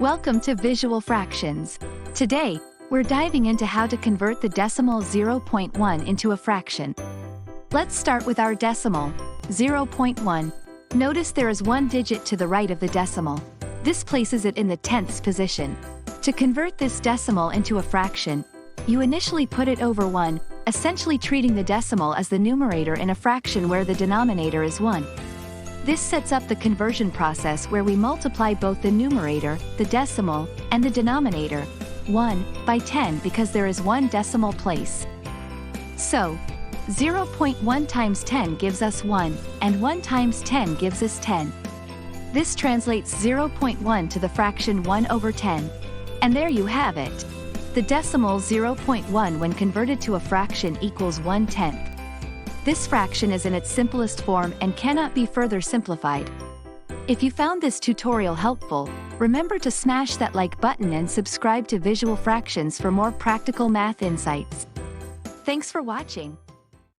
Welcome to Visual Fractions. Today, we're diving into how to convert the decimal 0.1 into a fraction. Let's start with our decimal, 0.1. Notice there is one digit to the right of the decimal. This places it in the tenths position. To convert this decimal into a fraction, you initially put it over 1, essentially treating the decimal as the numerator in a fraction where the denominator is 1. This sets up the conversion process where we multiply both the numerator, the decimal, and the denominator, 1, by 10 because there is one decimal place. So, 0.1 times 10 gives us 1, and 1 times 10 gives us 10. This translates 0.1 to the fraction 1 over 10. And there you have it. The decimal 0.1 when converted to a fraction equals 1/10. This fraction is in its simplest form and cannot be further simplified. If you found this tutorial helpful, remember to smash that like button and subscribe to Visual Fractions for more practical math insights. Thanks for watching.